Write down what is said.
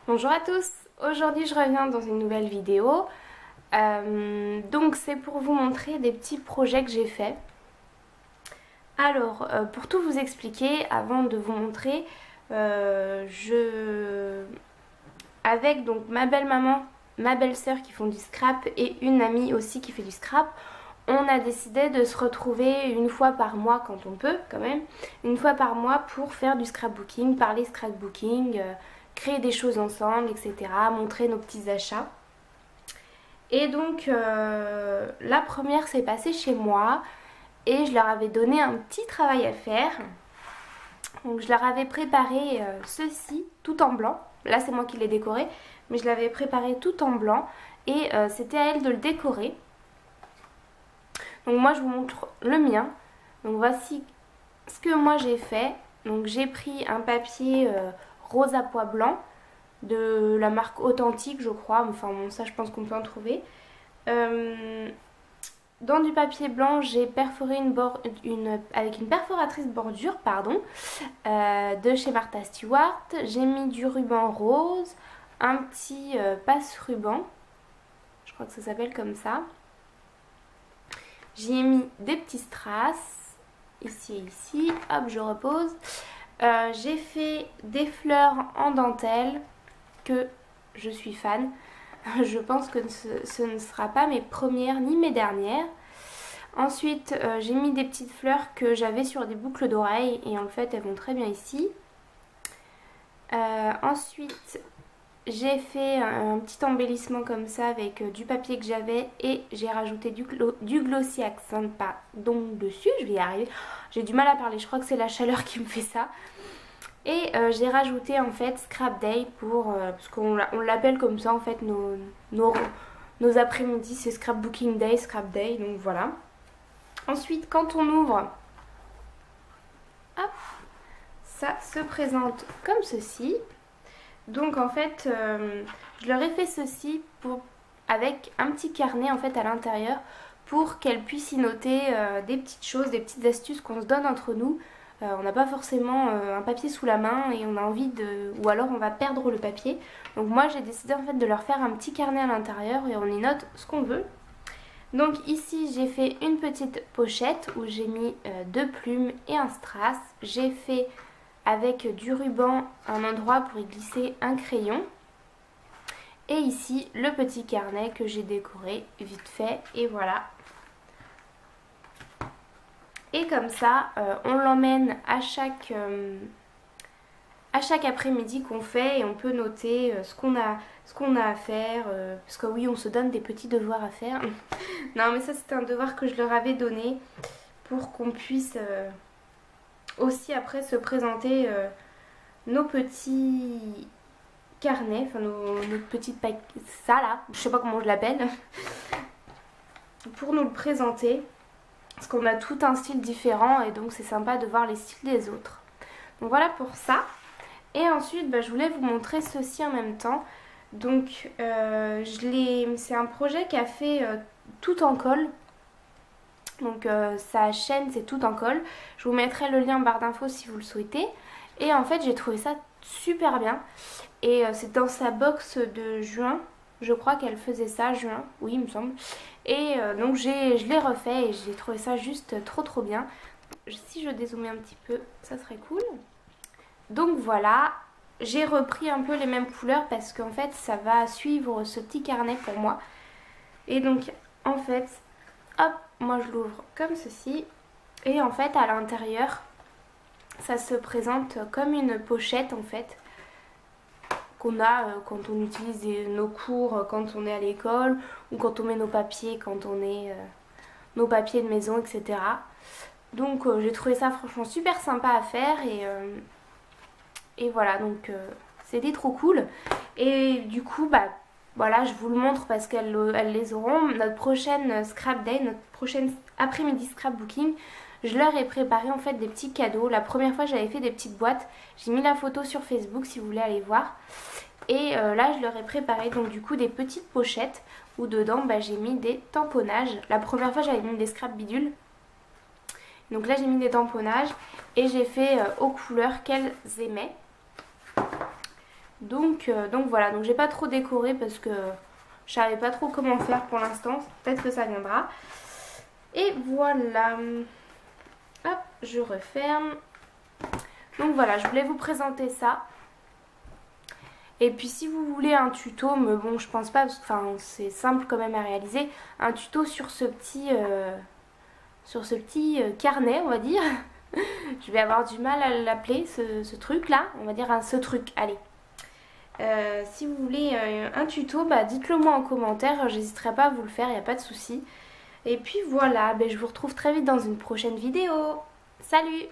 Bonjour à tous, aujourd'hui je reviens dans une nouvelle vidéo. Donc c'est pour vous montrer des petits projets que j'ai faits. Alors pour tout vous expliquer, avant de vous montrer, avec donc ma belle-maman, ma belle-sœur qui font du scrap et une amie aussi qui fait du scrap, on a décidé de se retrouver une fois par mois quand on peut quand même, une fois par mois pour faire du scrapbooking, parler scrapbooking, créer des choses ensemble, etc. Montrer nos petits achats. Et donc la première s'est passée chez moi et je leur avais donné un petit travail à faire. Donc je leur avais préparé ceci tout en blanc. Là c'est moi qui l'ai décoré, mais je l'avais préparé tout en blanc et c'était à elle de le décorer. Donc moi je vous montre le mien. Donc voici ce que moi j'ai fait. Donc j'ai pris un papier rose à pois blanc de la marque Authentique je crois, enfin bon ça je pense qu'on peut en trouver. Dans du papier blanc j'ai perforé avec une perforatrice bordure de chez Martha Stewart. J'ai mis du ruban rose, un petit passe-ruban, je crois que ça s'appelle comme ça. J'y ai mis des petits strass, ici et ici, hop je repose. J'ai fait des fleurs en dentelle que je suis fan. Je pense que ce ne sera pas mes premières ni mes dernières. Ensuite j'ai mis des petites fleurs que j'avais sur des boucles d'oreilles et en fait elles vont très bien ici. Ensuite j'ai fait un petit embellissement comme ça avec du papier que j'avais et j'ai rajouté du glossy accent donc dessus, je vais y arriver. J'ai du mal à parler, je crois que c'est la chaleur qui me fait ça. Et j'ai rajouté en fait Scrap Day parce qu'on l'appelle comme ça en fait nos après-midi, c'est Scrapbooking Day, Scrap Day, donc voilà. Ensuite quand on ouvre, hop, ça se présente comme ceci. Donc en fait je leur ai fait ceci avec un petit carnet en fait à l'intérieur pour qu'elles puissent y noter des petites choses, des petites astuces qu'on se donne entre nous. On n'a pas forcément un papier sous la main et on a envie ou alors on va perdre le papier. Donc moi j'ai décidé en fait de leur faire un petit carnet à l'intérieur et on y note ce qu'on veut. Donc ici j'ai fait une petite pochette où j'ai mis deux plumes et un strass. J'ai fait avec du ruban un endroit pour y glisser un crayon. Et ici le petit carnet que j'ai décoré vite fait et voilà. Et comme ça, on l'emmène à chaque après-midi qu'on fait et on peut noter ce qu'on a à faire. Parce que oui, on se donne des petits devoirs à faire. Non, mais ça, c'était un devoir que je leur avais donné pour qu'on puisse aussi après se présenter nos petits carnets, enfin nos petites paquets, ça là, je sais pas comment je l'appelle, pour nous le présenter. Parce qu'on a tout un style différent et donc c'est sympa de voir les styles des autres. Donc voilà pour ça. Et ensuite je voulais vous montrer ceci en même temps. Donc c'est un projet qui a fait tout en colle. Donc sa chaîne c'est tout en colle. Je vous mettrai le lien en barre d'infos si vous le souhaitez. Et en fait j'ai trouvé ça super bien. Et c'est dans sa box de juin. Je crois qu'elle faisait ça, juin, oui il me semble. Et donc je l'ai refait et j'ai trouvé ça juste trop bien. Si je dézoomais un petit peu, ça serait cool. Donc voilà, j'ai repris un peu les mêmes couleurs parce qu'en fait ça va suivre ce petit carnet pour moi. Et donc en fait, hop, moi je l'ouvre comme ceci. Et en fait à l'intérieur, ça se présente comme une pochette en fait. Qu'on a quand on utilise nos cours, quand on est à l'école ou quand on met nos papiers, quand on est nos papiers de maison, etc. Donc j'ai trouvé ça franchement super sympa à faire et voilà, donc c'était trop cool. Et du coup voilà, je vous le montre parce qu'elles les auront. Notre prochaine Scrap Day, notre prochaine après-midi scrapbooking, je leur ai préparé en fait des petits cadeaux. La première fois j'avais fait des petites boîtes. J'ai mis la photo sur Facebook si vous voulez aller voir. Et là je leur ai préparé donc du coup des petites pochettes où dedans j'ai mis des tamponnages. La première fois j'avais mis des scrap bidules. Donc là j'ai mis des tamponnages et j'ai fait aux couleurs qu'elles aimaient. Donc voilà, donc j'ai pas trop décoré parce que je savais pas trop comment faire pour l'instant. Peut-être que ça viendra. Et voilà. Hop, je referme. Donc voilà, je voulais vous présenter ça. Et puis si vous voulez un tuto, mais bon je pense pas, enfin c'est simple quand même à réaliser, un tuto sur ce petit carnet on va dire. Je vais avoir du mal à l'appeler ce truc là, on va dire ce truc, allez. Si vous voulez un tuto, bah dites-le moi en commentaire, j'hésiterai pas à vous le faire, il n'y a pas de souci. Et puis voilà, je vous retrouve très vite dans une prochaine vidéo. Salut!